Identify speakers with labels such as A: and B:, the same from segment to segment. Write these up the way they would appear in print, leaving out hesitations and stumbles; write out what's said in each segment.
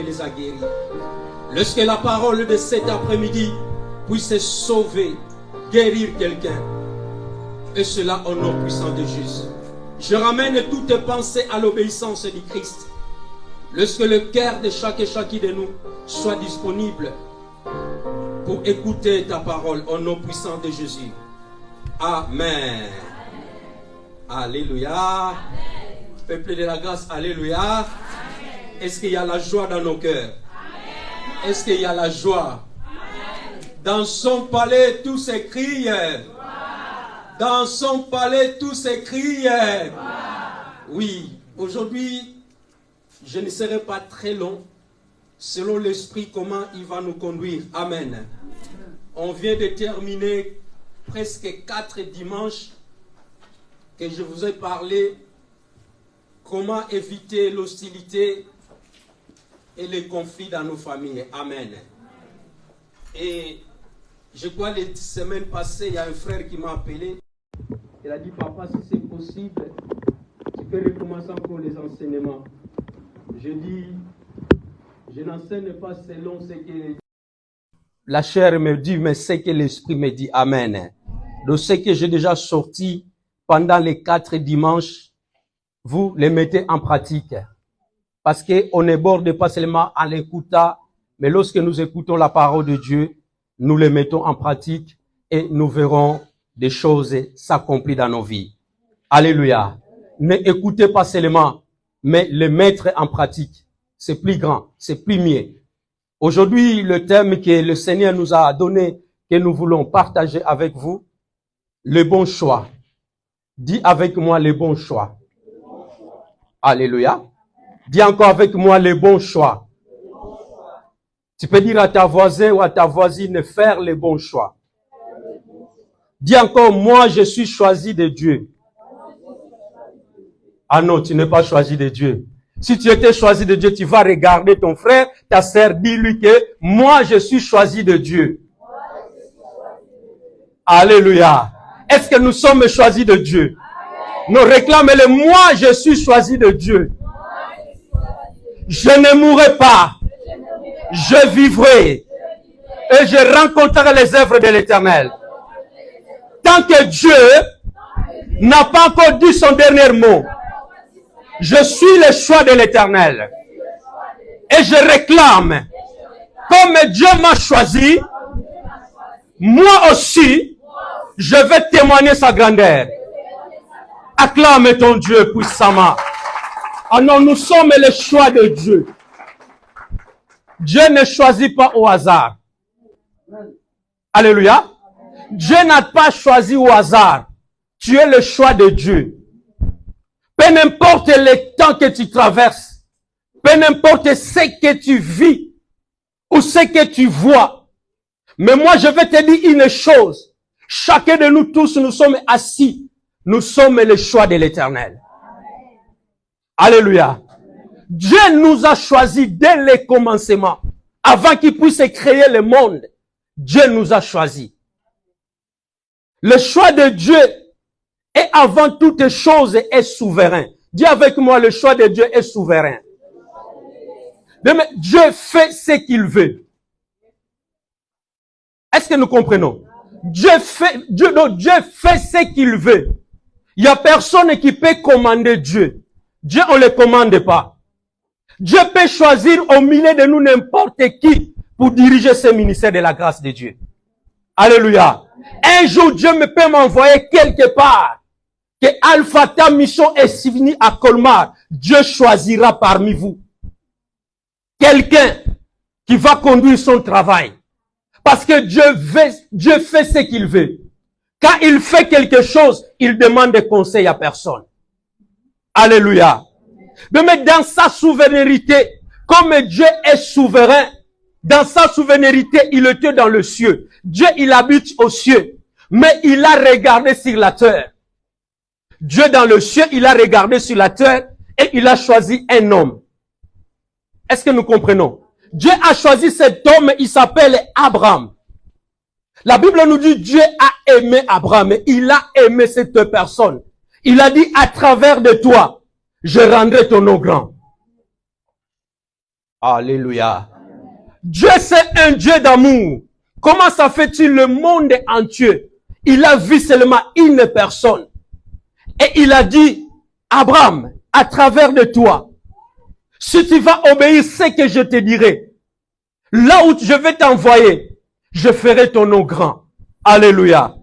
A: les a guéris. Lorsque la parole de cet après-midi puisse sauver, guérir quelqu'un, et cela au nom puissant de Jésus. Je ramène toutes pensées à l'obéissance du Christ. Lorsque le cœur de chaque et chacun de nous soit disponible pour écouter ta parole au nom puissant de Jésus. Amen. Alléluia. Peuple de la grâce, alléluia. Est-ce qu'il y a la joie dans nos cœurs? Est-ce qu'il y a la joie? Dans son palais, tout s'écrie. Dans son palais, tout s'écrie. Oui, aujourd'hui, je ne serai pas très long. Selon l'Esprit, comment il va nous conduire. Amen. On vient de terminer presque 4 dimanches que je vous ai parlé comment éviter l'hostilité et les conflits dans nos familles. Amen. Et je crois les semaines passées, il y a un frère qui m'a appelé. Il a dit, papa, si c'est possible, tu peux recommencer encore les enseignements. Je dis, je n'enseigne pas selon ce que la chair me dit, mais ce que l'esprit me dit. Amen. Donc ce que j'ai déjà sorti pendant les 4 dimanches, vous les mettez en pratique. Parce qu'on ne borde pas seulement en l'écoutant, mais lorsque nous écoutons la parole de Dieu, nous les mettons en pratique et nous verrons des choses s'accomplir dans nos vies. Alléluia. Ne écoutez pas seulement, mais les mettre en pratique. C'est plus grand, c'est plus mieux. Aujourd'hui, le thème que le Seigneur nous a donné, que nous voulons partager avec vous, le bon choix. Dis avec moi le bon choix. Alléluia. Dis encore avec moi le bon choix. Tu peux dire à ta voisine ou à ta voisine faire le bon choix. Dis encore, moi je suis choisi de Dieu. Ah non, tu n'es pas choisi de Dieu. Si tu étais choisi de Dieu, tu vas regarder ton frère, ta sœur, dis-lui que moi je suis choisi de Dieu. Alléluia. Est-ce que nous sommes choisis de Dieu? Nous réclamons-le, moi je suis choisi de Dieu. Je ne mourrai pas. Je vivrai. Et je rencontrerai les œuvres de l'Éternel. Tant que Dieu n'a pas encore dit son dernier mot, je suis le choix de l'Éternel. Et je réclame, comme Dieu m'a choisi, moi aussi, je vais témoigner sa grandeur. Acclame ton Dieu puissamment. Ah non, nous sommes le choix de Dieu. Dieu ne choisit pas au hasard. Alléluia. Dieu n'a pas choisi au hasard. Tu es le choix de Dieu. Peu n'importe le temps que tu traverses, peu n'importe ce que tu vis ou ce que tu vois. Mais moi, je vais te dire une chose. Chacun de nous tous, nous sommes assis. Nous sommes le choix de l'Éternel. Alléluia. Dieu nous a choisis dès le commencement. Avant qu'il puisse créer le monde, Dieu nous a choisis. Le choix de Dieu est avant toute chose est souverain. Dis avec moi, le choix de Dieu est souverain. Dieu fait ce qu'il veut. Est-ce que nous comprenons? Dieu fait ce qu'il veut. Il n'y a personne qui peut commander Dieu. Dieu, on ne le commande pas. Dieu peut choisir au milieu de nous n'importe qui pour diriger ce ministère de la grâce de Dieu. Alléluia. Un jour, Dieu me peut m'envoyer quelque part que Alpha, ta mission est finie à Colmar. Dieu choisira parmi vous quelqu'un qui va conduire son travail. Parce que Dieu fait ce qu'il veut. Quand il fait quelque chose, il demande des conseils à personne. Alléluia. Mais dans sa souveraineté, comme Dieu est souverain, dans sa souveraineté, il était dans le ciel. Dieu, il habite aux cieux. Mais il a regardé sur la terre. Dieu dans le ciel, il a regardé sur la terre et il a choisi un homme. Est-ce que nous comprenons? Dieu a choisi cet homme, il s'appelle Abraham. La Bible nous dit Dieu a aimé Abraham, et il a aimé cette personne. Il a dit à travers de toi, je rendrai ton nom grand. Alléluia. Dieu, c'est un Dieu d'amour. Comment ça fait-il le monde entier? Il a vu seulement une personne. Et il a dit, Abraham, à travers de toi, si tu vas obéir ce que je te dirai, là où je vais t'envoyer, je ferai ton nom grand. Alléluia.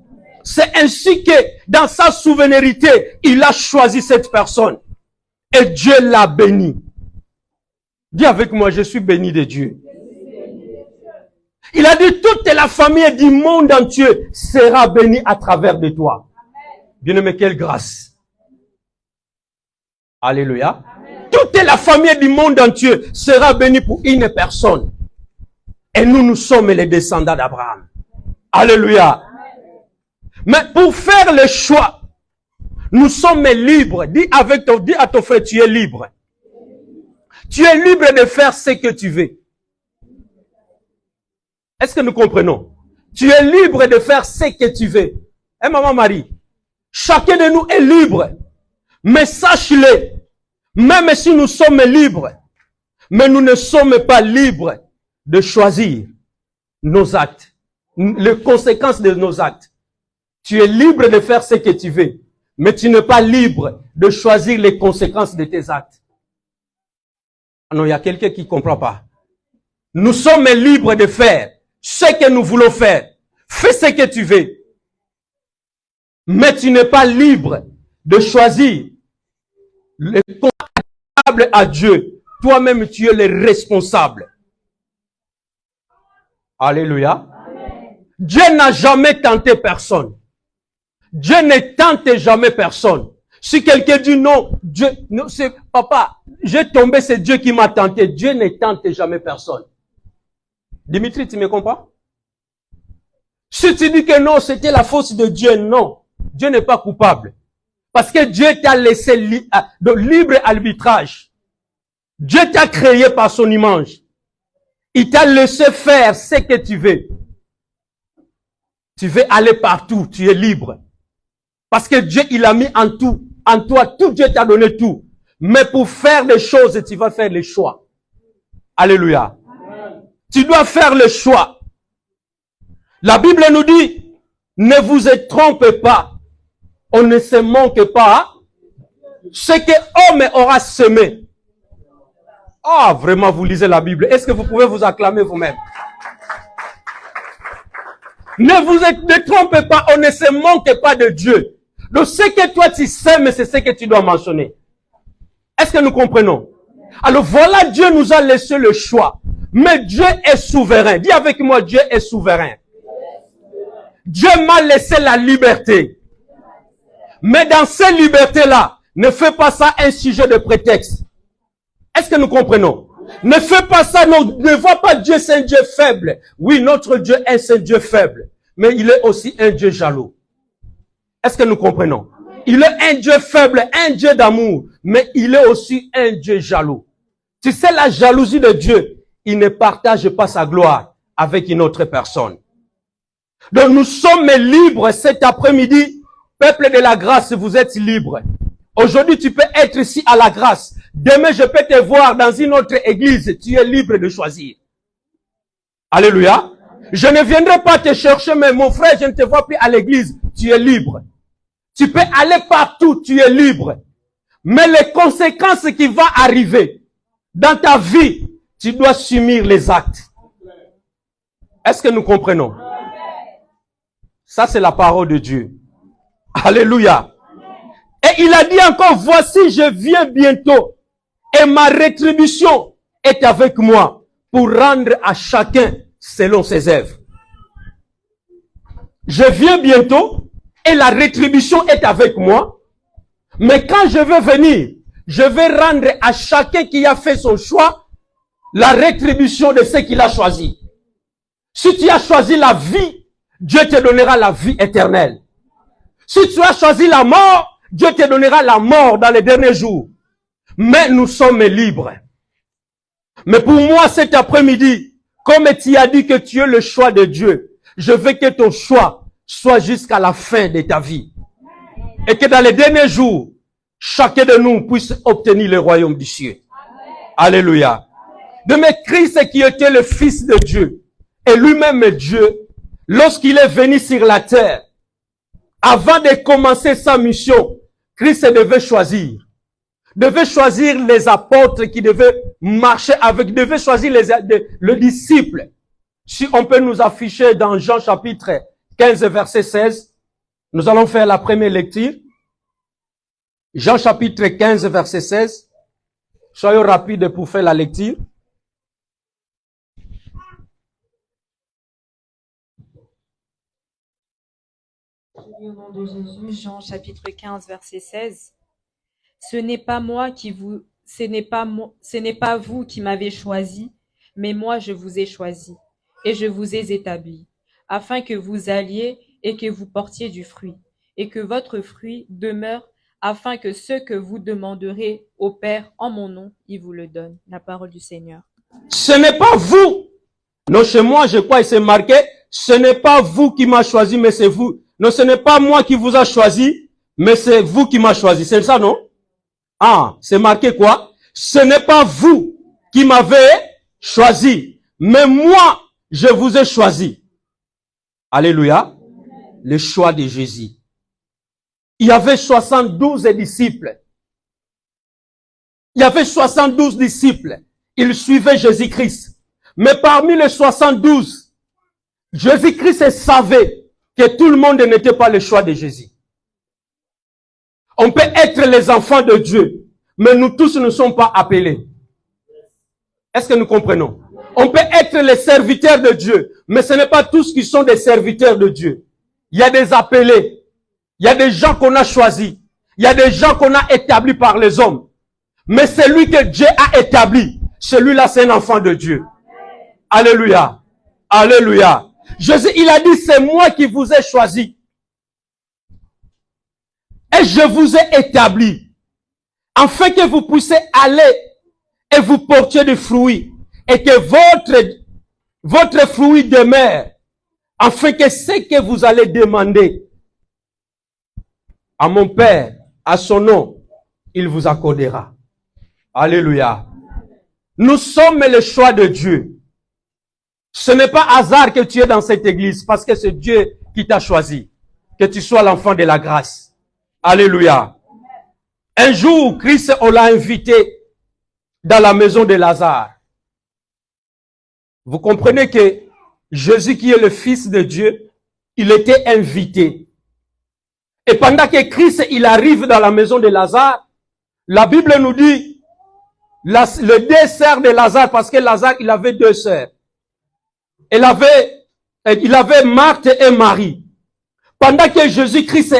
A: C'est ainsi que dans sa souveraineté, il a choisi cette personne. Et Dieu l'a béni. Dis avec moi, je suis béni de Dieu. Il a dit, toute la famille du monde entier sera bénie à travers de toi. Bien-aimé, quelle grâce. Alléluia. Amen. Toute la famille du monde entier sera bénie pour une personne. Et nous sommes les descendants d'Abraham. Alléluia. Amen. Mais pour faire le choix, nous sommes libres. Dis à ton frère, tu es libre. Tu es libre de faire ce que tu veux. Est-ce que nous comprenons? Tu es libre de faire ce que tu veux. Eh, maman Marie, chacun de nous est libre. Mais sache-le, même si nous sommes libres, mais nous ne sommes pas libres de choisir nos actes, les conséquences de nos actes. Tu es libre de faire ce que tu veux, mais tu n'es pas libre de choisir les conséquences de tes actes. Ah non, il y a quelqu'un qui ne comprend pas. Nous sommes libres de faire ce que nous voulons faire. Fais ce que tu veux. Mais tu n'es pas libre de choisir les comptables à Dieu. Toi-même, tu es le responsable. Alléluia. Amen. Dieu n'a jamais tenté personne. Dieu ne tente jamais personne. Si quelqu'un dit non, Dieu, non, c'est papa, j'ai tombé, c'est Dieu qui m'a tenté. Dieu ne tente jamais personne. Dimitri, tu me comprends? Si tu dis que non, c'était la faute de Dieu, non. Dieu n'est pas coupable. Parce que Dieu t'a laissé de libre arbitrage. Dieu t'a créé par son image. Il t'a laissé faire ce que tu veux. Tu veux aller partout, tu es libre. Parce que Dieu, il a mis en toi, tout Dieu t'a donné tout. Mais pour faire les choses, tu vas faire les choix. Alléluia. Amen. Tu dois faire le choix. La Bible nous dit, ne vous trompez pas. On ne se manque pas. Ce que homme aura semé. Ah, vraiment, vous lisez la Bible. Est-ce que vous pouvez vous acclamer vous-même? Ne trompez pas, on ne se manque pas de Dieu. Donc, ce que toi tu sèmes, c'est ce que tu dois mentionner. Est-ce que nous comprenons? Alors voilà, Dieu nous a laissé le choix. Mais Dieu est souverain. Dis avec moi, Dieu est souverain. Dieu m'a laissé la liberté. Mais dans ces libertés-là, ne fais pas ça un sujet de prétexte. Est-ce que nous comprenons? Ne fais pas ça, non, ne vois pas Dieu, c'est un Dieu faible. Oui, notre Dieu est un Dieu faible. Mais il est aussi un Dieu jaloux. Est-ce que nous comprenons? Il est un Dieu faible, un Dieu d'amour. Mais il est aussi un Dieu jaloux. Tu sais, la jalousie de Dieu, il ne partage pas sa gloire avec une autre personne. Donc nous sommes libres cet après-midi. Peuple de la grâce, vous êtes libres. Aujourd'hui, tu peux être ici à la grâce. Demain, je peux te voir dans une autre église. Tu es libre de choisir. Alléluia. Je ne viendrai pas te chercher, mais mon frère, je ne te vois plus à l'église. Tu es libre. Tu peux aller partout, tu es libre. Mais les conséquences qui vont arriver dans ta vie, tu dois subir les actes. Est-ce que nous comprenons? Ça, c'est la parole de Dieu. Alléluia. Et il a dit encore, voici, je viens bientôt. Et ma rétribution est avec moi pour rendre à chacun selon ses œuvres. Je viens bientôt et la rétribution est avec moi. Mais quand je veux venir, je vais rendre à chacun qui a fait son choix la rétribution de ce qu'il a choisi. Si tu as choisi la vie, Dieu te donnera la vie éternelle. Si tu as choisi la mort, Dieu te donnera la mort dans les derniers jours. Mais nous sommes libres. Mais pour moi, cet après-midi, comme tu as dit que tu es le choix de Dieu, je veux que ton choix soit jusqu'à la fin de ta vie. Et que dans les derniers jours, chacun de nous puisse obtenir le royaume du ciel. Alléluia. Mais Christ qui était le Fils de Dieu, et lui-même est Dieu, lorsqu'il est venu sur la terre, avant de commencer sa mission, Christ devait choisir les apôtres qui devaient marcher avec, devait choisir le disciple. Si on peut nous afficher dans Jean chapitre 15 verset 16, nous allons faire la première lecture. Jean chapitre 15 verset 16. Soyons rapides pour faire la lecture.
B: Au nom de Jésus, Jean chapitre 15 verset 16. Ce n'est pas vous qui m'avez choisi, mais moi je vous ai choisi et je vous ai établi, afin que vous alliez et que vous portiez du fruit, et que votre fruit demeure, afin que ce que vous demanderez au Père en mon nom, il vous le donne. La parole du Seigneur.
A: Ce n'est pas vous. Non, chez moi, je crois, il s'est marqué, ce n'est pas vous qui m'avez choisi, mais c'est vous. Non, ce n'est pas moi qui vous a choisi, mais c'est vous qui m'avez choisi. C'est ça, non? Ah, c'est marqué quoi? Ce n'est pas vous qui m'avez choisi, mais moi, je vous ai choisi. Alléluia. Le choix de Jésus. Il y avait 72 disciples. Il y avait 72 disciples. Ils suivaient Jésus-Christ. Mais parmi les 72, Jésus-Christ savait que tout le monde n'était pas le choix de Jésus. On peut être les enfants de Dieu, mais nous tous ne sommes pas appelés. Est-ce que nous comprenons? On peut être les serviteurs de Dieu, mais ce n'est pas tous qui sont des serviteurs de Dieu. Il y a des appelés. Il y a des gens qu'on a choisis. Il y a des gens qu'on a établis par les hommes. Mais celui que Dieu a établi, celui-là, c'est un enfant de Dieu. Alléluia. Alléluia. Jésus, il a dit, c'est moi qui vous ai choisi. Et je vous ai établi. Afin que vous puissiez aller et vous portiez du fruit. Et que votre fruit demeure. Afin que ce que vous allez demander à mon Père, à son nom, il vous accordera. Alléluia. Nous sommes le choix de Dieu. Ce n'est pas hasard que tu es dans cette église, parce que c'est Dieu qui t'a choisi. Que tu sois l'enfant de la grâce. Alléluia. Un jour, Christ, on l'a invité dans la maison de Lazare. Vous comprenez que Jésus, qui est le Fils de Dieu, il était invité. Et pendant que Christ, il arrive dans la maison de Lazare, la Bible nous dit, le deux sœurs de Lazare, parce que Lazare, il avait deux sœurs. Il avait Marthe et Marie. Pendant que Jésus-Christ,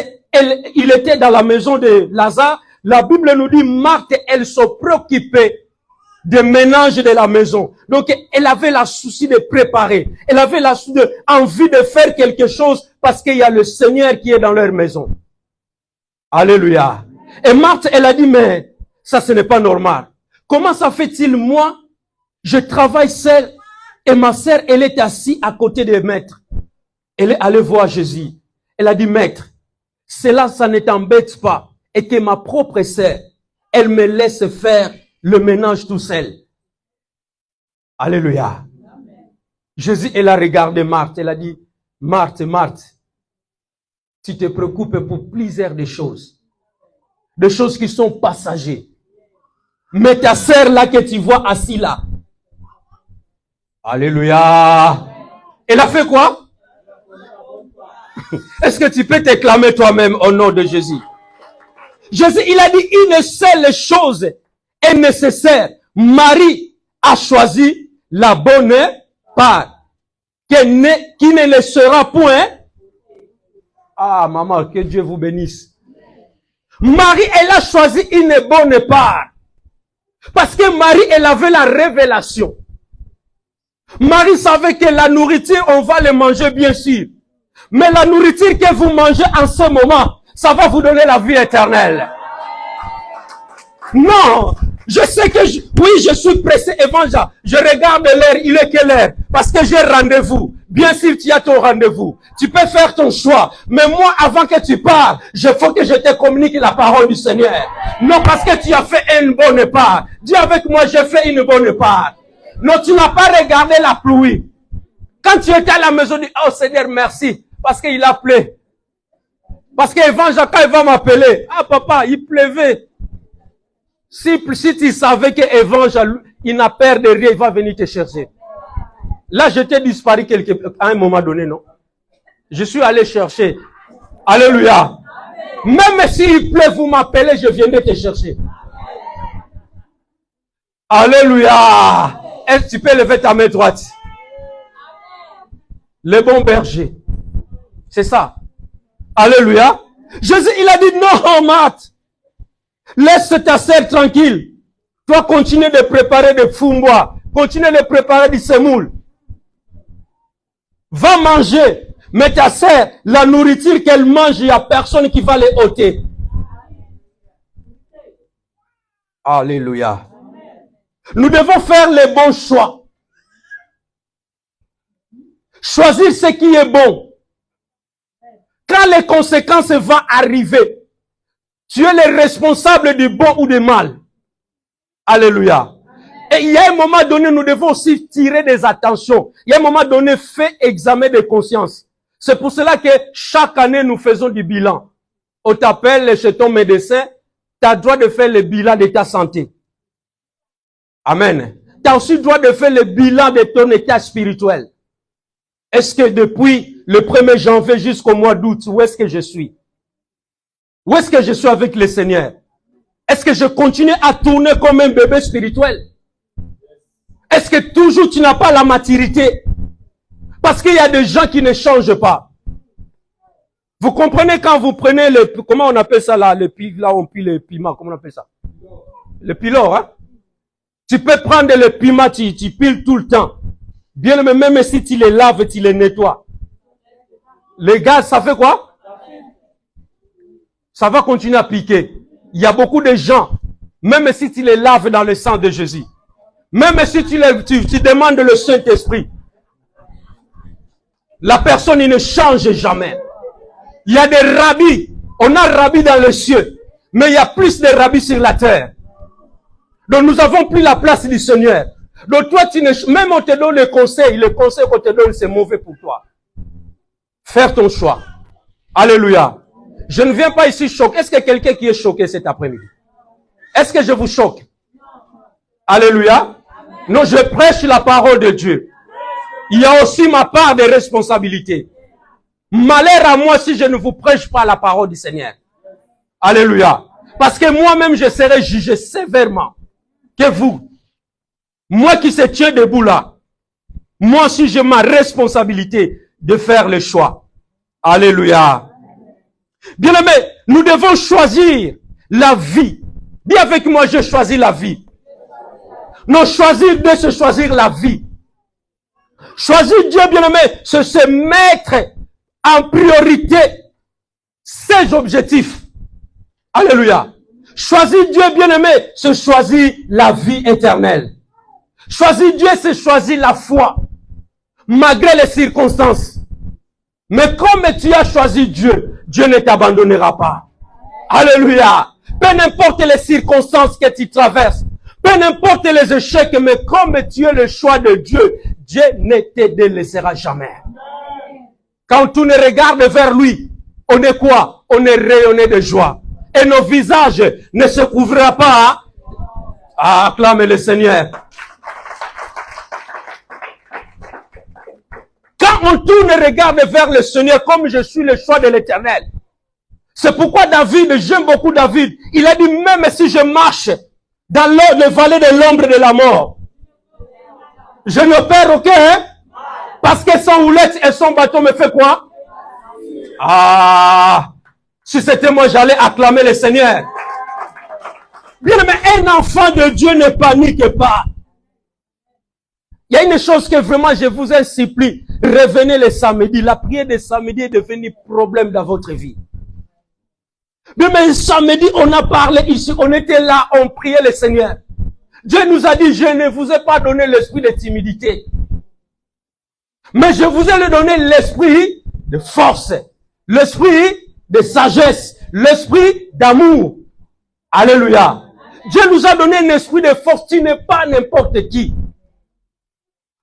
A: il était dans la maison de Lazare, la Bible nous dit, Marthe, elle se préoccupait des ménages de la maison. Donc, elle avait la souci de préparer. Elle avait la envie de faire quelque chose parce qu'il y a le Seigneur qui est dans leur maison. Alléluia. Et Marthe, elle a dit, mais ça, ce n'est pas normal. Comment ça fait-il, moi, je travaille seule et ma sœur, elle est assise à côté de maître. Elle est allée voir Jésus. Elle a dit, maître, cela, ça ne t'embête pas. Et que ma propre sœur, elle me laisse faire le ménage tout seul. Alléluia. Amen. Jésus, elle a regardé Marthe. Elle a dit, Marthe, Marthe, tu te préoccupes pour plusieurs des choses qui sont passagères. Mais ta sœur là que tu vois assise là. Alléluia. Elle a fait quoi? Est-ce que tu peux t'éclamer toi-même au nom de Jésus? Jésus, il a dit, une seule chose est nécessaire. Marie a choisi la bonne part. Qui ne le sera point. Ah, maman, que Dieu vous bénisse. Marie, elle a choisi une bonne part. Parce que Marie, elle avait la révélation. Marie savait que la nourriture, on va le manger bien sûr. Mais la nourriture que vous mangez en ce moment, ça va vous donner la vie éternelle. Non, je sais que je suis pressé, évangile. Je regarde l'heure, il est quelle heure? Parce que j'ai rendez-vous. Bien sûr, tu as ton rendez-vous. Tu peux faire ton choix. Mais moi, avant que tu parles, il faut que je te communique la parole du Seigneur. Non, parce que tu as fait une bonne part. Dis avec moi, j'ai fait une bonne part. Non, tu n'as pas regardé la pluie. Quand tu étais à la maison, tu dis, oh Seigneur, merci. Parce qu'il a plu. Parce qu'Evangile, quand il va m'appeler, ah papa, il pleuvait. Si tu savais qu'Evangile, il n'a peur de rien, il va venir te chercher. Là, j'étais disparu à un moment donné, non? Je suis allé chercher. Alléluia. Même s'il pleut, vous m'appelez, je viendrai te chercher. Alléluia. Est-ce que tu peux lever ta main droite? Le bon berger. C'est ça. Alléluia. Jésus, il a dit non, Marthe. Laisse ta sœur tranquille. Toi, continue de préparer des fumbois. Continue de préparer du semoule. Va manger. Mais ta sœur, la nourriture qu'elle mange, il n'y a personne qui va les ôter. Alléluia. Nous devons faire les bons choix. Choisir ce qui est bon. Quand les conséquences vont arriver, tu es le responsable du bon ou du mal. Alléluia. Et il y a un moment donné, nous devons aussi tirer des attentions. Il y a un moment donné, fais examen de conscience. C'est pour cela que chaque année, nous faisons du bilan. On t'appelle chez ton médecin, tu as le droit de faire le bilan de ta santé. Amen. Tu as aussi le droit de faire le bilan de ton état spirituel. Est-ce que depuis le 1er janvier jusqu'au mois d'août, où est-ce que je suis? Où est-ce que je suis avec le Seigneur? Est-ce que je continue à tourner comme un bébé spirituel? Est-ce que toujours tu n'as pas la maturité? Parce qu'il y a des gens qui ne changent pas. Vous comprenez quand vous prenez comment on appelle ça là, là on pile le piment, comment on appelle ça? Le pilor, hein? Tu peux prendre le piment, tu piles tout le temps. Bien même si tu les laves, tu les nettoies. Les gars, ça fait quoi? Ça va continuer à piquer. Il y a beaucoup de gens, même si tu les laves dans le sang de Jésus, même si tu demandes le Saint-Esprit, la personne il ne change jamais. Il y a des rabbis, on a rabbis dans les cieux, mais il y a plus de rabbis sur la terre. Donc nous avons pris la place du Seigneur. Donc toi, même on te donne le conseil qu'on te donne, c'est mauvais pour toi. Faire ton choix. Alléluia. Je ne viens pas ici choquer. Est-ce qu'il y a quelqu'un qui est choqué cet après-midi? Est-ce que je vous choque? Alléluia. Non, je prêche la parole de Dieu. Il y a aussi ma part de responsabilité. Malheur à moi si je ne vous prêche pas la parole du Seigneur. Alléluia. Parce que moi-même, je serai jugé sévèrement que vous. Moi qui se tiens debout là, moi aussi j'ai ma responsabilité de faire le choix. Alléluia. Bien-aimé, nous devons choisir la vie. Dis avec moi, je choisis la vie. Non, choisir Dieu, c'est choisir la vie. Choisir Dieu, bien-aimé, c'est se mettre en priorité ses objectifs. Alléluia. Choisir Dieu, bien-aimé, c'est choisir la vie éternelle. Choisir Dieu, c'est choisir la foi, malgré les circonstances. Mais comme tu as choisi Dieu, Dieu ne t'abandonnera pas. Alléluia. Peu n'importe les circonstances que tu traverses, peu n'importe les échecs, mais comme tu as le choix de Dieu, Dieu ne te délaissera jamais. Quand on regarde vers lui, on est quoi? On est rayonné de joie. Et nos visages ne se couvrira pas. Acclame le Seigneur. Quand on tourne et regarde vers le Seigneur, comme je suis le choix de l'Éternel. C'est pourquoi David, j'aime beaucoup David, il a dit, même si je marche dans le vallée de l'ombre de la mort, je ne perds aucun, parce que son houlette et son bâton me fait quoi? Ah, si c'était moi, j'allais acclamer le Seigneur. Bien, mais un enfant de Dieu ne panique pas. Il y a une chose que vraiment je vous en supplie. Revenez le samedi. La prière de samedi est devenue problème dans votre vie. Bien, mais samedi, on a parlé ici. On était là, on priait le Seigneur. Dieu nous a dit, je ne vous ai pas donné l'esprit de timidité. Mais je vous ai donné l'esprit de force. L'esprit de sagesse. L'esprit d'amour. Alléluia. Dieu nous a donné un esprit de force. Tu n'es pas n'importe qui.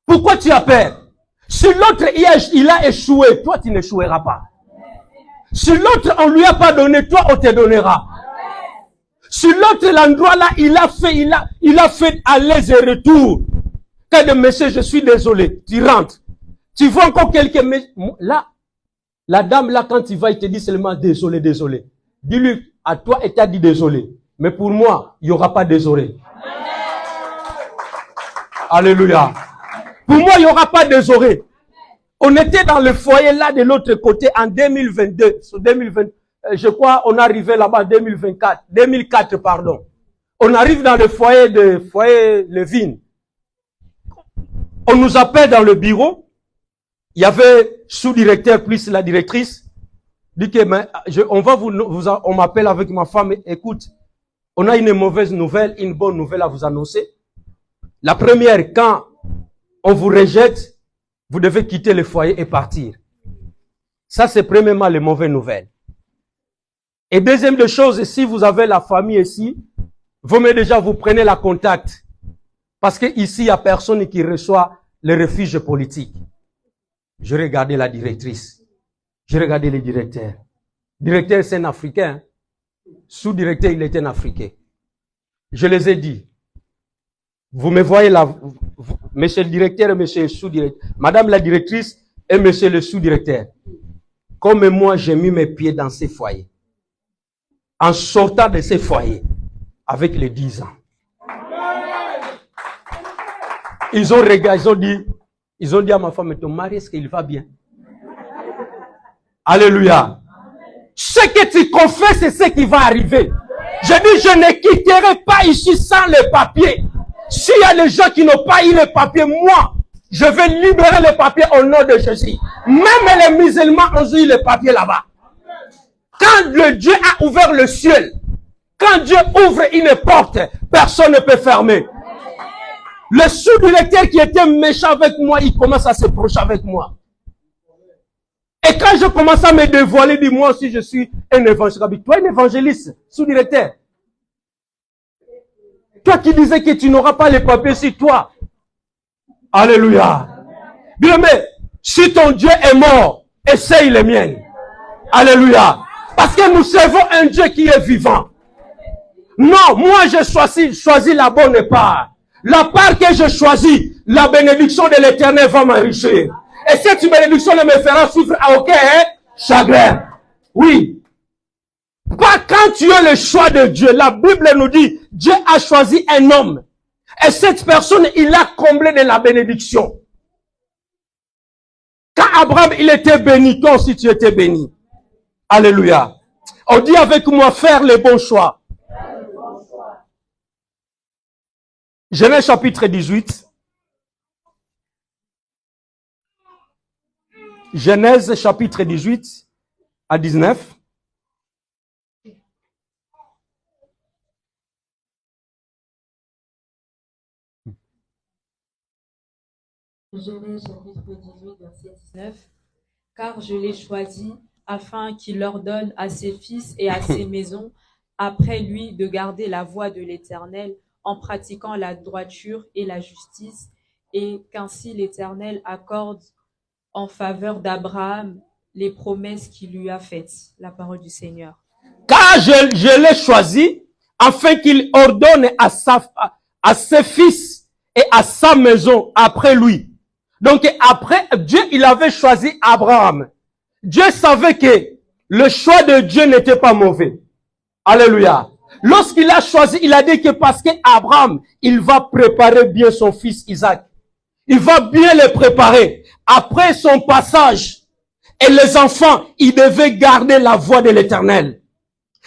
A: Pourquoi tu as peur? Si l'autre il a échoué, toi tu n'échoueras pas. Si l'autre on lui a pas donné, toi on te donnera. Si l'autre l'endroit là, il a fait aller et retour. Quand de monsieur, je suis désolé, tu rentres. Tu vois encore quelqu'un, là, la dame là, quand il va, il te dit seulement désolé, désolé. Dis-lui, à toi, et t'as dit désolé. Mais pour moi, il n'y aura pas désolé. Alléluia. Pour moi, il n'y aura pas désolé. On était dans le foyer là de l'autre côté en 2022. Sur 2020, je crois, on arrivait là-bas en 2004, pardon. On arrive dans le foyer Levine. On nous appelle dans le bureau. Il y avait sous-directeur plus la directrice. Dit que on m'appelle avec ma femme. Écoute, on a une mauvaise nouvelle, une bonne nouvelle à vous annoncer. La première, quand on vous rejette, vous devez quitter le foyer et partir. Ça, c'est premièrement les mauvaises nouvelles. Et deuxième de choses, si vous avez la famille ici, vous prenez la contact. Parce que ici, il n'y a personne qui reçoit le refuge politique. Je regardais la directrice. Je regardais le directeur. Directeur, c'est un Africain. Sous-directeur, il était un Africain. Je les ai dit. Vous me voyez là, monsieur le directeur et monsieur le sous-directeur. Madame la directrice et monsieur le sous-directeur. Comme moi, j'ai mis mes pieds dans ces foyers. En sortant de ces foyers, avec les 10 ans. Ils ont regardé, ils ont dit à ma femme, ton mari, est-ce qu'il va bien? Alléluia. Ce que tu confesses, c'est ce qui va arriver. Je dis, je ne quitterai pas ici sans les papiers. S'il y a des gens qui n'ont pas eu les papiers, moi, je vais libérer les papiers au nom de Jésus. Même les musulmans ont eu les papiers là-bas. Quand le Dieu a ouvert le ciel, quand Dieu ouvre une porte, personne ne peut fermer. Le sous-directeur qui était méchant avec moi, il commence à se procher avec moi. Et quand je commence à me dévoiler, dis moi aussi je suis un évangéliste. Toi, un évangéliste, sous-directeur. Toi qui disais que tu n'auras pas les papiers sur toi. Alléluia. Bien, mais si ton Dieu est mort, essaye les miens. Alléluia. Parce que nous servons un Dieu qui est vivant. Non, moi j'ai choisi la bonne part. La part que j'ai choisie, la bénédiction de l'Éternel va m'enrichir. Et cette bénédiction ne me fera souffrir à aucun chagrin. Oui. Pas quand tu as le choix de Dieu. La Bible nous dit, Dieu a choisi un homme. Et cette personne, il a comblé de la bénédiction. Quand Abraham, il était béni, toi aussi tu étais béni. Alléluia. On dit avec moi, faire les bons choix. Genèse chapitre 18. Genèse chapitre 18 à 19.
B: Genèse chapitre 18, verset 19. Car je l'ai choisi afin qu'il ordonne à ses fils et à ses maisons après lui de garder la voie de l'Éternel en pratiquant la droiture et la justice, et qu'ainsi l'Éternel accorde en faveur d'Abraham les promesses qu'il lui a faites. La parole du Seigneur.
A: Car je l'ai choisi afin qu'il ordonne à ses fils et à sa maison après lui. Donc après, Dieu, il avait choisi Abraham. Dieu savait que le choix de Dieu n'était pas mauvais. Alléluia. Lorsqu'il a choisi, il a dit que parce que Abraham, il va préparer bien son fils Isaac. Il va bien le préparer. Après son passage, et les enfants, ils devaient garder la voie de l'Éternel.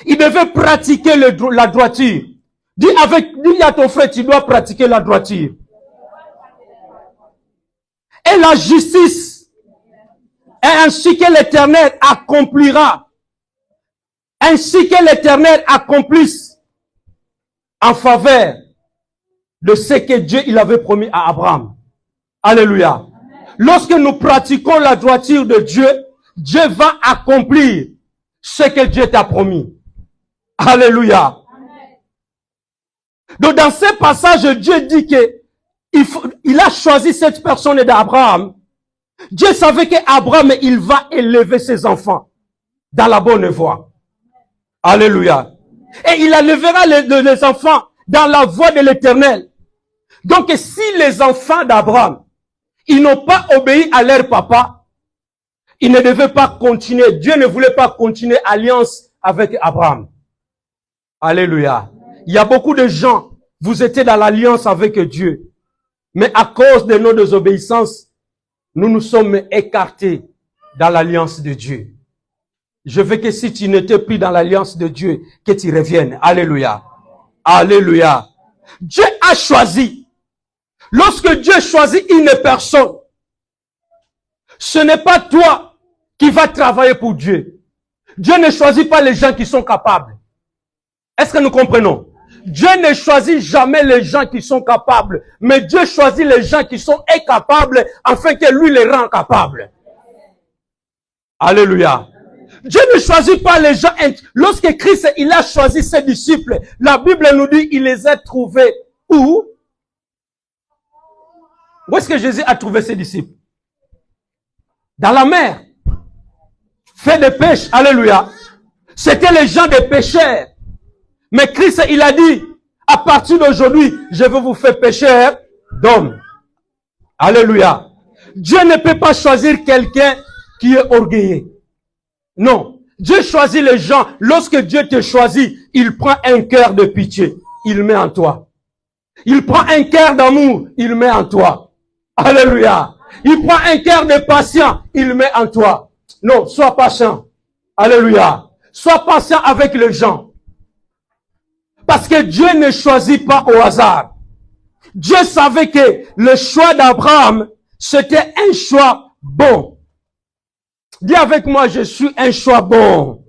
A: Ils devaient pratiquer la droiture. Dis à ton frère, tu dois pratiquer la droiture. Et la justice. Et ainsi que l'Éternel accomplira. Ainsi que l'Éternel accomplisse en faveur de ce que Dieu il avait promis à Abraham. Alléluia. Amen. Lorsque nous pratiquons la droiture de Dieu, Dieu va accomplir ce que Dieu t'a promis. Alléluia. Amen. Donc dans ce passage, Dieu dit que il a choisi cette personne d'Abraham, Dieu savait qu'Abraham, il va élever ses enfants dans la bonne voie. Alléluia. Et il élèvera les enfants dans la voie de l'Éternel. Donc, si les enfants d'Abraham, ils n'ont pas obéi à leur papa, ils ne devaient pas continuer. Dieu ne voulait pas continuer alliance avec Abraham. Alléluia. Il y a beaucoup de gens, vous étiez dans l'alliance avec Dieu. Mais à cause de nos désobéissances, nous nous sommes écartés dans l'alliance de Dieu. Je veux que si tu n'étais plus dans l'alliance de Dieu, que tu reviennes. Alléluia. Alléluia. Dieu a choisi. Lorsque Dieu choisit une personne, ce n'est pas toi qui vas travailler pour Dieu. Dieu ne choisit pas les gens qui sont capables. Est-ce que nous comprenons? Dieu ne choisit jamais les gens qui sont capables, mais Dieu choisit les gens qui sont incapables afin que lui les rende capables. Alléluia. Dieu ne choisit pas les gens. Lorsque Christ, il a choisi ses disciples, la Bible nous dit, il les a trouvés où? Où est-ce que Jésus a trouvé ses disciples? Dans la mer. Fait de pêche. Alléluia. C'était les gens des pêcheurs. Mais Christ, il a dit, à partir d'aujourd'hui, je vais vous faire pêcheurs d'hommes. Alléluia. Dieu ne peut pas choisir quelqu'un qui est orgueilleux. Non. Dieu choisit les gens. Lorsque Dieu te choisit, il prend un cœur de pitié. Il met en toi. Il prend un cœur d'amour. Il met en toi. Alléluia. Il prend un cœur de patient. Il met en toi. Non, sois patient. Alléluia. Sois patient avec les gens. Parce que Dieu ne choisit pas au hasard. Dieu savait que le choix d'Abraham, c'était un choix bon. Dis avec moi, je suis un choix bon.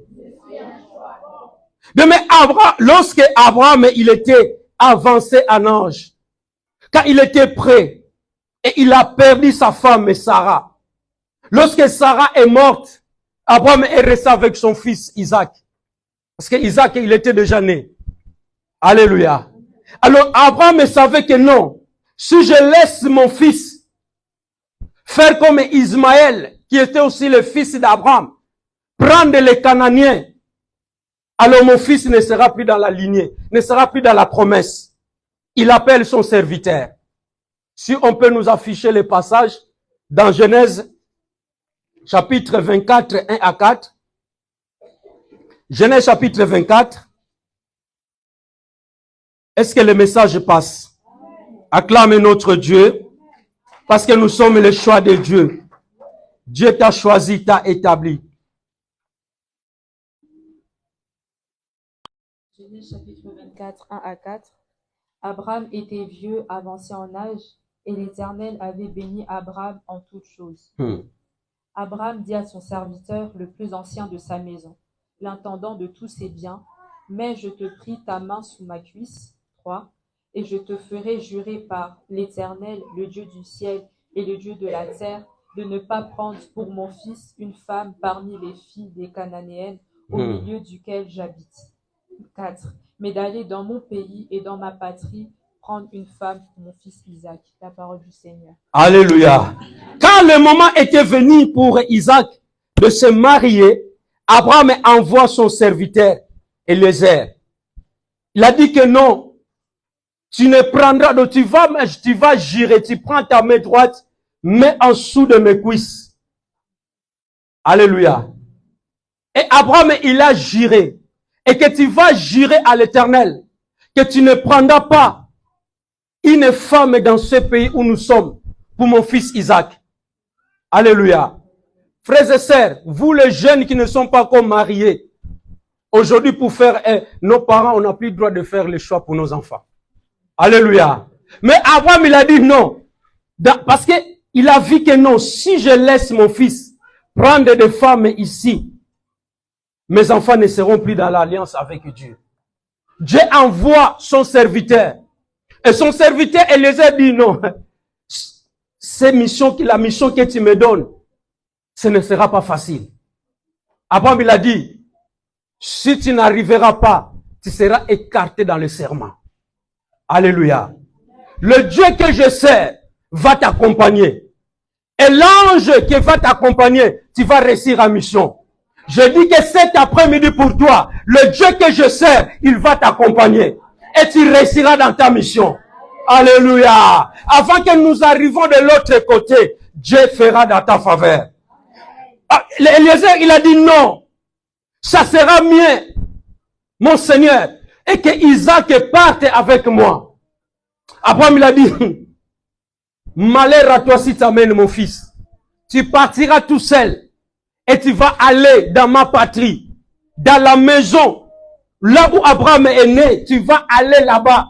A: Mais Abraham, lorsque Abraham, il était avancé en âge, quand il était prêt, et il a perdu sa femme Sarah. Lorsque Sarah est morte, Abraham est resté avec son fils Isaac. Parce que Isaac, il était déjà né. Alléluia. Alors Abraham savait que non, si je laisse mon fils faire comme Ismaël, qui était aussi le fils d'Abraham, prendre les Cananéens, alors mon fils ne sera plus dans la lignée, ne sera plus dans la promesse. Il appelle son serviteur. Si on peut nous afficher les passages dans Genèse, chapitre 24, 1 à 4. Genèse chapitre 24. Est-ce que le message passe? Acclame notre Dieu, parce que nous sommes le choix de Dieu. Dieu t'a choisi, t'a établi.
B: Genèse chapitre 24, 1 à 4. Abraham était vieux, avancé en âge, et l'Éternel avait béni Abraham en toutes choses. Abraham dit à son serviteur, le plus ancien de sa maison, l'intendant de tous ses biens, « Mais je te prie ta main sous ma cuisse. » 3. Et je te ferai jurer par l'Éternel, le Dieu du ciel et le Dieu de la terre, de ne pas prendre pour mon fils une femme parmi les filles des Cananéennes au milieu duquel j'habite. 4. Mais d'aller dans mon pays et dans ma patrie prendre une femme pour mon fils Isaac. La parole du Seigneur.
A: Alléluia. Quand le moment était venu pour Isaac de se marier, Abraham envoie son serviteur Eliezer. Il a dit que non. Tu ne prendras, donc tu vas jurer, tu prends ta main droite, mets en dessous de mes cuisses. Alléluia. Et Abraham, il a juré. Et que tu vas jurer à l'Éternel, que tu ne prendras pas une femme dans ce pays où nous sommes, pour mon fils Isaac. Alléluia. Frères et sœurs, vous les jeunes qui ne sont pas encore mariés, aujourd'hui pour faire, nos parents, on n'a plus le droit de faire les choix pour nos enfants. Alléluia. Mais Abraham, il a dit non. Parce que il a vu que non, si je laisse mon fils prendre des femmes ici, mes enfants ne seront plus dans l'alliance avec Dieu. Dieu envoie son serviteur. Et son serviteur, Eliezer dit non. La mission que tu me donnes, ce ne sera pas facile. Abraham, il a dit, si tu n'arriveras pas, tu seras écarté dans le serment. Alléluia. Le Dieu que je sers
C: va t'accompagner. Et l'ange qui va t'accompagner, tu vas réussir en mission. Je dis que cet après-midi pour toi, le Dieu que je sers, il va t'accompagner. Et tu réussiras dans ta mission. Alléluia. Avant que nous arrivions de l'autre côté, Dieu fera dans ta faveur. Eliezer, il a dit non. Ça sera mieux, mon Seigneur, et que Isaac parte avec moi. Abraham, il a dit, malheur à toi si tu amènes mon fils. Tu partiras tout seul et tu vas aller dans ma patrie, dans la maison, là où Abraham est né. Tu vas aller là-bas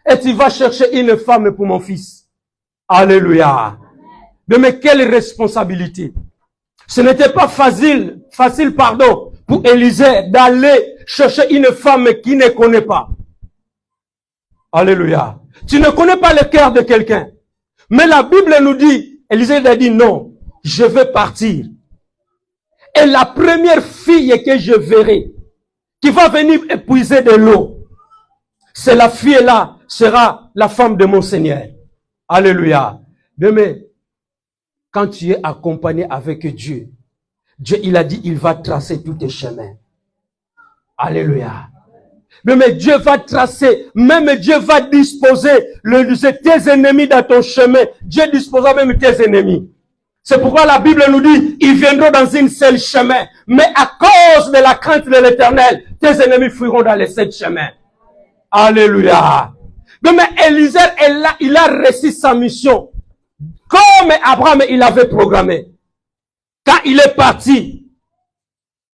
C: et tu vas chercher une femme pour mon fils. Alléluia. Mais quelle responsabilité. Ce n'était pas facile, pour Élisée d'aller chercher une femme qui ne connaît pas. Alléluia. Tu ne connais pas le cœur de quelqu'un. Mais la Bible nous dit, Élisée a dit non, je vais partir. Et la première fille que je verrai, qui va venir épuiser de l'eau, c'est la fille là, sera la femme de mon Seigneur. Alléluia. Mais quand tu es accompagné avec Dieu, Dieu, il a dit, il va tracer tous tes chemins. Alléluia. Mais Dieu va tracer, même Dieu va disposer tes ennemis dans ton chemin. Dieu disposera même tes ennemis. C'est pourquoi la Bible nous dit, ils viendront dans une seule chemin. Mais à cause de la crainte de l'Éternel, tes ennemis fuiront dans les 7 chemins. Alléluia. Mais Élisée, il a réussi sa mission. Comme Abraham, il avait programmé. Quand il est parti,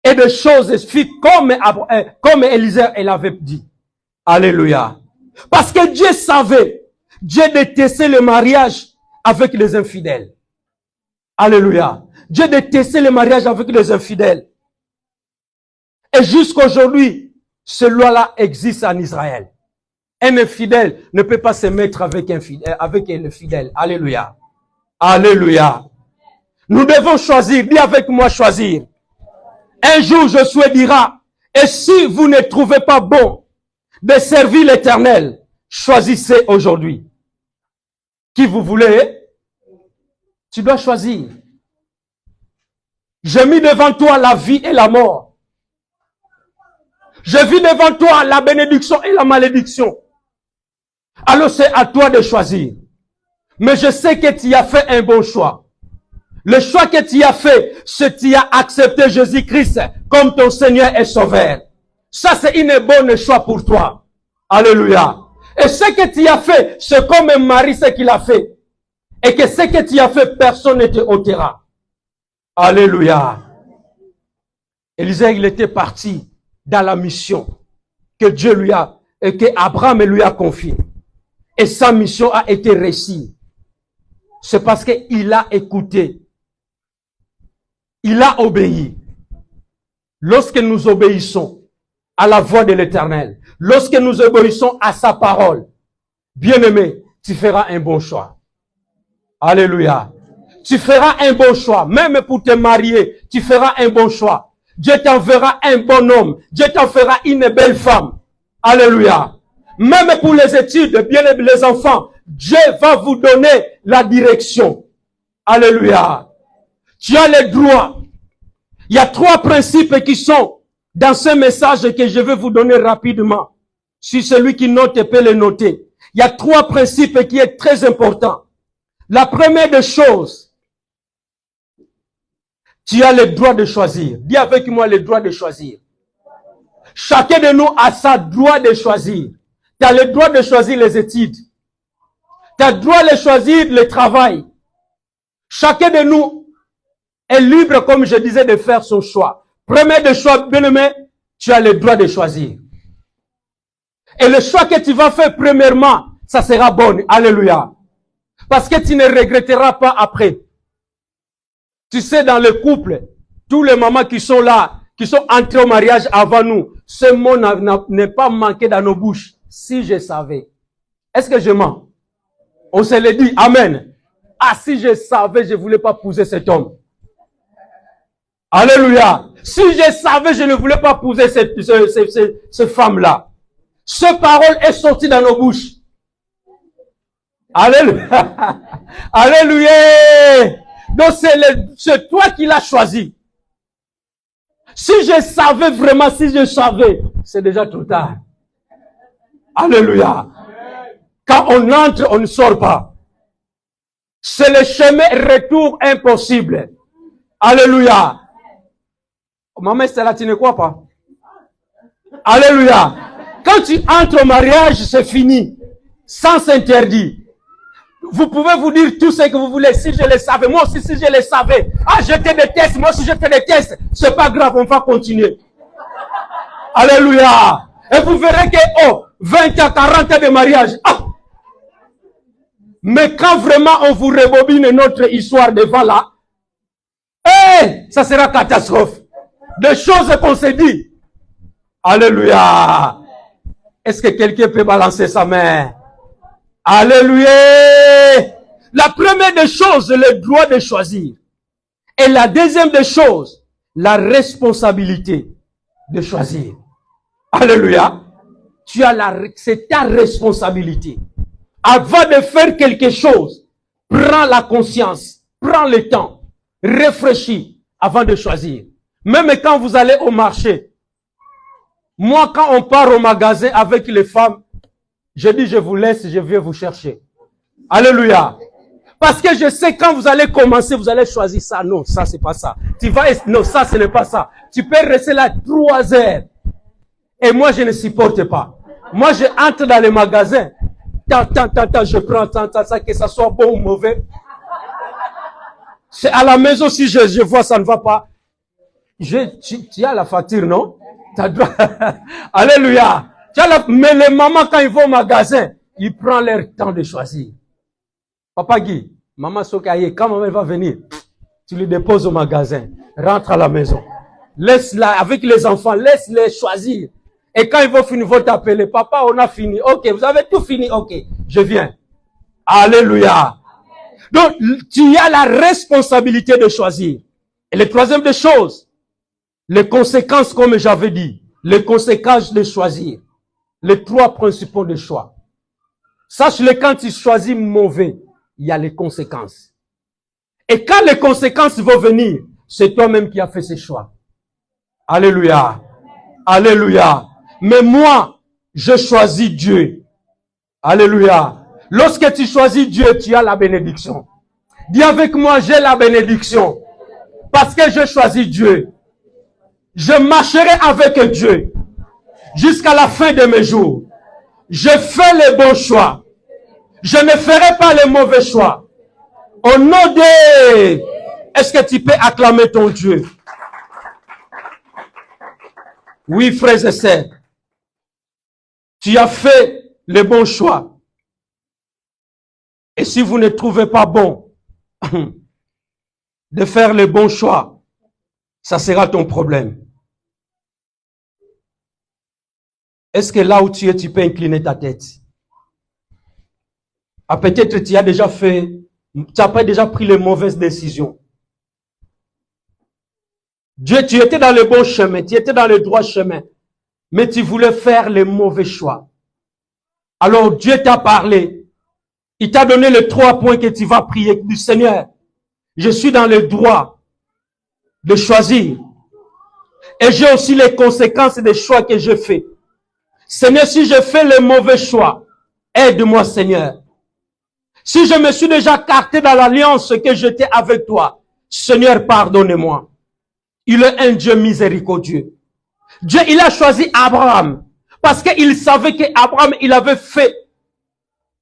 C: et des choses fit comme Élisée, elle avait dit. Alléluia. Parce que Dieu savait, Dieu détestait le mariage avec les infidèles. Alléluia. Dieu détestait le mariage avec les infidèles. Et jusqu'à aujourd'hui, ce loi-là existe en Israël. Un infidèle ne peut pas se mettre avec un fidèle. Alléluia. Alléluia. Nous devons choisir. Dis avec moi choisir. Un jour, Josué dira, et si vous ne trouvez pas bon de servir l'Éternel, choisissez aujourd'hui. Qui vous voulez? Tu dois choisir. J'ai mis devant toi la vie et la mort. Je vis devant toi la bénédiction et la malédiction. Alors c'est à toi de choisir. Mais je sais que tu as fait un bon choix. Le choix que tu as fait, c'est que tu as accepté Jésus-Christ comme ton Seigneur et Sauveur. Ça, c'est une bonne choix pour toi. Alléluia. Et ce que tu as fait, c'est comme Marie ce qu'il a fait. Et que ce que tu as fait, personne ne te ôtera. Alléluia. Élisée, il était parti dans la mission que Dieu lui a, et que Abraham lui a confiée. Et sa mission a été réussie. C'est parce qu'il a écouté. Il a obéi. Lorsque nous obéissons à la voix de l'Éternel, lorsque nous obéissons à sa parole, bien-aimé, tu feras un bon choix. Alléluia. Tu feras un bon choix. Même pour te marier, tu feras un bon choix. Dieu t'enverra un bon homme. Dieu t'enverra une belle femme. Alléluia. Même pour les études, bien les enfants, Dieu va vous donner la direction. Alléluia. Tu as le droit. Il y a 3 principes qui sont dans ce message que je vais vous donner rapidement. Si celui qui note peut le noter. Il y a 3 principes qui est très important. La première des choses, tu as le droit de choisir. Dis avec moi le droit de choisir. Chacun de nous a sa droit de choisir. Tu as le droit de choisir les études. Tu as le droit de choisir le travail. Chacun de nous est libre, comme je disais, de faire son choix. Premier de choix, bien-aimé, tu as le droit de choisir. Et le choix que tu vas faire premièrement, ça sera bon. Alléluia. Parce que tu ne regretteras pas après. Tu sais, dans le couple, tous les mamans qui sont là, qui sont entrés au mariage avant nous, ce mot n'est pas manqué dans nos bouches. Si je savais. Est-ce que je mens? On se le dit. Amen. Ah, si je savais, je ne voulais pas épouser cet homme. Alléluia. Si je savais, je ne voulais pas épouser cette femme-là. Cette parole est sortie dans nos bouches. Alléluia. Alléluia. Donc c'est toi qui l'as choisi. Si je savais vraiment, c'est déjà trop tard. Alléluia. Quand on entre, on ne sort pas. C'est le chemin retour impossible. Alléluia. Maman, c'est là, tu ne crois pas? Alléluia. Quand tu entres au mariage, c'est fini. Sans interdit. Vous pouvez vous dire tout ce que vous voulez. Si je le savais, moi aussi, si je le savais. Ah, je te déteste, moi aussi, je te déteste. C'est pas grave, on va continuer. Alléluia. Et vous verrez que, 20 ans, 40 ans de mariage. Ah. Mais quand vraiment on vous rebobine notre histoire devant là, ça sera catastrophe. Des choses qu'on s'est dit. Alléluia. Est-ce que quelqu'un peut balancer sa main? Alléluia. La première des choses, le droit de choisir. Et la deuxième des choses, la responsabilité de choisir. Alléluia. C'est ta responsabilité. Avant de faire quelque chose, prends la conscience, prends le temps, réfléchis avant de choisir. Même quand vous allez au marché, moi quand on part au magasin avec les femmes, je dis je vous laisse, je viens vous chercher. Alléluia. Parce que je sais quand vous allez commencer, vous allez choisir ça. Non, ça c'est pas ça. Non, ça ce n'est pas ça. Tu peux rester là 3 heures. Et moi je ne supporte pas. Moi je entre dans les magasins. Je prends ça, que ça soit bon ou mauvais. C'est à la maison, si je vois ça ne va pas. Tu as la facture, non? Alléluia. Mais les mamans, quand ils vont au magasin, ils prennent leur temps de choisir. Papa Guy, maman Sokaye, quand maman va venir, tu les déposes au magasin, rentre à la maison. Laisse-la, avec les enfants, laisse-les choisir. Et quand ils vont finir, ils vont t'appeler. Papa, on a fini. Ok, vous avez tout fini. Ok, je viens. Alléluia. Donc, tu as la responsabilité de choisir. Et le troisième des choses, les conséquences, comme j'avais dit, les conséquences de choisir. Les 3 principaux de choix. Sache-le, quand tu choisis mauvais, il y a les conséquences. Et quand les conséquences vont venir, c'est toi-même qui as fait ces choix. Alléluia. Alléluia. Mais moi, je choisis Dieu. Alléluia. Lorsque tu choisis Dieu, tu as la bénédiction. Dis avec moi, j'ai la bénédiction. Parce que je choisis Dieu. Je marcherai avec Dieu jusqu'à la fin de mes jours. Je fais les bons choix. Je ne ferai pas les mauvais choix. Au nom de... Est-ce que tu peux acclamer ton Dieu? Oui, frères et sœurs. Tu as fait les bons choix. Et si vous ne trouvez pas bon de faire les bons choix, ça sera ton problème. Est-ce que là où tu es, tu peux incliner ta tête? Ah, peut-être tu as déjà fait, tu n'as pas déjà pris les mauvaises décisions. Dieu, tu étais dans le bon chemin, tu étais dans le droit chemin, mais tu voulais faire les mauvais choix. Alors Dieu t'a parlé. Il t'a donné les 3 points que tu vas prier du Seigneur. Je suis dans le droit de choisir. Et j'ai aussi les conséquences des choix que je fais. Seigneur, si je fais les mauvais choix, aide-moi, Seigneur. Si je me suis déjà carté dans l'alliance que j'étais avec toi, Seigneur, pardonne-moi. Il est un Dieu miséricordieux. Dieu, il a choisi Abraham parce qu'il savait qu'Abraham, il avait fait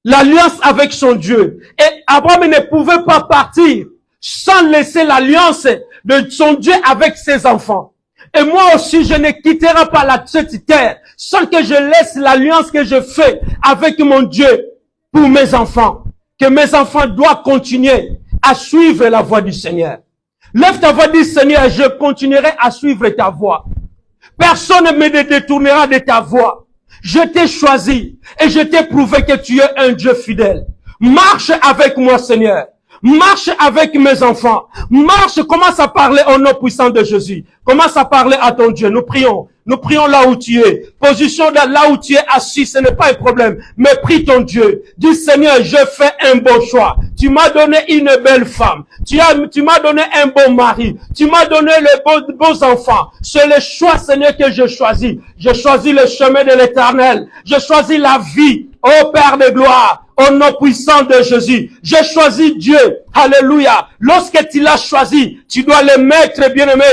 C: l'alliance avec son Dieu. Et Abraham ne pouvait pas partir sans laisser l'alliance de son Dieu avec ses enfants. Et moi aussi, je ne quitterai pas cette terre sans que je laisse l'alliance que je fais avec mon Dieu pour mes enfants. Que mes enfants doivent continuer à suivre la voie du Seigneur. Lève ta voix, dis Seigneur, je continuerai à suivre ta voie. Personne ne me détournera de ta voie. Je t'ai choisi et je t'ai prouvé que tu es un Dieu fidèle. Marche avec moi, Seigneur. Marche avec mes enfants. Marche, commence à parler au nom puissant de Jésus. Commence à parler à ton Dieu. Nous prions. Nous prions là où tu es. Position là où tu es assis, ce n'est pas un problème. Mais prie ton Dieu. Dis Seigneur, je fais un bon choix. Tu m'as donné une belle femme. Tu m'as donné un bon mari. Tu m'as donné les beaux enfants. C'est le choix, Seigneur, que je choisis. Je choisis le chemin de l'Éternel. Je choisis la vie. Ô Père de gloire, au nom puissant de Jésus, j'ai choisi Dieu. Alléluia. Lorsque tu l'as choisi, tu dois le mettre, bien-aimé,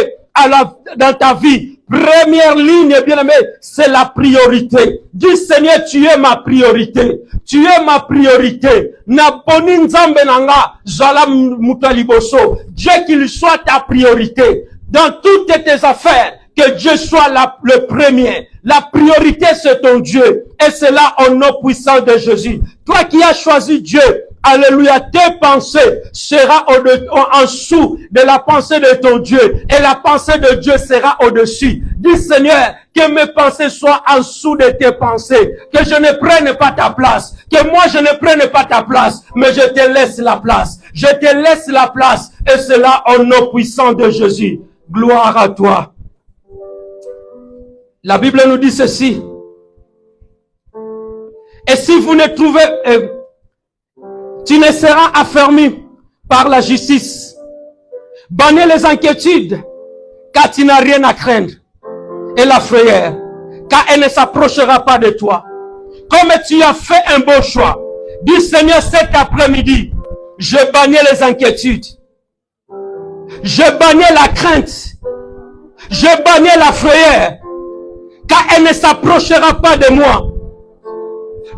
C: dans ta vie. Première ligne, bien-aimé, c'est la priorité. Dis Seigneur, tu es ma priorité. Tu es ma priorité. Naponi nzambe nanga, zala mutaliboso. Dieu qu'il soit ta priorité. Dans toutes tes affaires, que Dieu soit le premier. La priorité, c'est ton Dieu. Et c'est là au nom puissant de Jésus. Toi qui as choisi Dieu, alléluia, tes pensées seront en dessous de la pensée de ton Dieu. Et la pensée de Dieu sera au-dessus. Dis Seigneur, que mes pensées soient en dessous de tes pensées. Que je ne prenne pas ta place. Que moi je ne prenne pas ta place. Mais je te laisse la place. Je te laisse la place. Et c'est là au nom puissant de Jésus. Gloire à toi. La Bible nous dit ceci. Et si vous ne trouvez, tu ne seras affermi par la justice. Bannez les inquiétudes, car tu n'as rien à craindre. Et la frayeur, car elle ne s'approchera pas de toi. Comme tu as fait un beau choix, dis Seigneur, cet après-midi, je bannis les inquiétudes. Je bannis la crainte. Je bannis la frayeur. Car elle ne s'approchera pas de moi.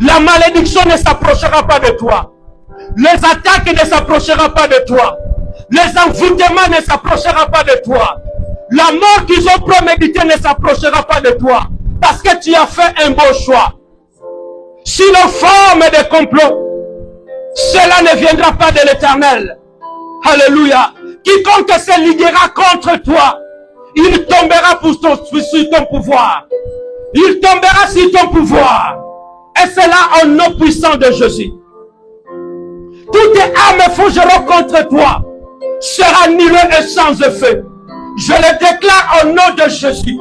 C: La malédiction ne s'approchera pas de toi. Les attaques ne s'approcheront pas de toi. Les envoûtements ne s'approcheront pas de toi. La mort qu'ils ont promédité ne s'approchera pas de toi. Parce que tu as fait un beau choix. Si l'on forme des complots, cela ne viendra pas de l'Éternel. Alléluia. Quiconque se liguera contre toi, il tombera sur ton pouvoir. Il tombera sur ton pouvoir. Et c'est là au nom puissant de Jésus. Toutes tes armes forgeront contre toi sera annulée et sans effet. Je le déclare au nom de Jésus.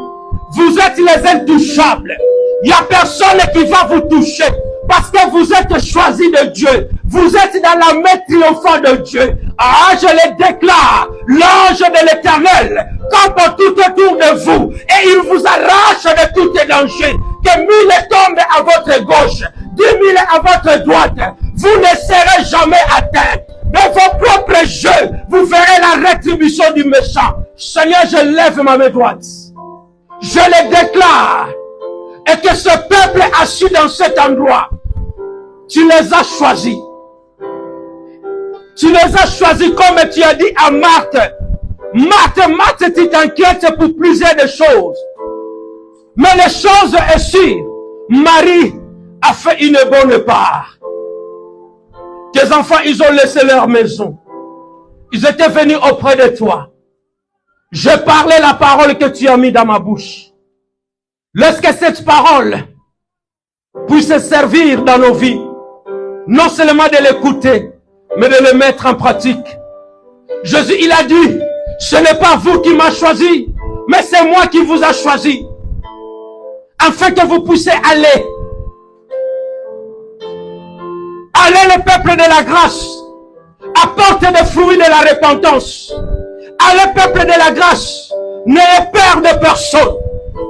C: Vous êtes les intouchables. Il n'y a personne qui va vous toucher. Parce que vous êtes choisis de Dieu. Vous êtes dans la main triomphante de Dieu. Ah, je le déclare. L'ange de l'Éternel campe tout autour de vous. Et il vous arrache de tous les dangers. Que 1000 tombent à votre gauche. 10 000 à votre droite. Vous ne serez jamais atteints. De vos propres jeux, vous verrez la rétribution du méchant. Seigneur, je lève ma main droite. Je le déclare. Et que ce peuple assis dans cet endroit, tu les as choisis. Tu les as choisis comme tu as dit à Marthe. Marthe, tu t'inquiètes pour plusieurs de choses. Mais les choses est sûre. Marie a fait une bonne part. Tes enfants, ils ont laissé leur maison. Ils étaient venus auprès de toi. Je parlais la parole que tu as mis dans ma bouche. Lorsque cette parole puisse servir dans nos vies, non seulement de l'écouter, mais de le mettre en pratique. Jésus, il a dit, ce n'est pas vous qui m'avez choisi, mais c'est moi qui vous ai choisi. Afin que vous puissiez aller. Allez le peuple de la grâce. Apportez des fruits de la repentance. Allez peuple de la grâce. N'ayez peur de personne.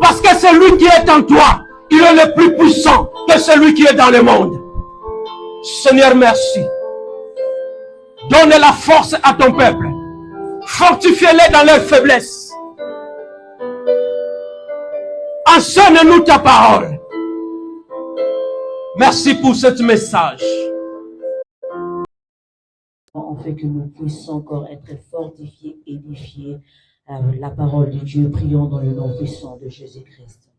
C: Parce que celui qui est en toi, il est le plus puissant que celui qui est dans le monde. Seigneur, merci. Donne la force à ton peuple. Fortifie-les dans leur faiblesse. Enseigne-nous ta parole. Merci pour ce message.
D: En fait que nous puissions encore être fortifiés, édifiés. La parole de Dieu, prions dans le nom puissant de Jésus-Christ.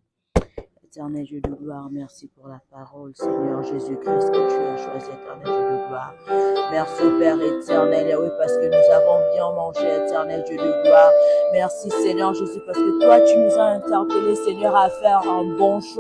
D: Éternel Dieu de gloire, merci pour la parole, Seigneur Jésus-Christ, que tu as choisi, éternel Dieu de gloire. Merci Père éternel, et oui, parce que nous avons bien mangé, éternel Dieu de gloire. Merci Seigneur Jésus, parce que toi, tu nous as interpellés, Seigneur, à faire un bon choix.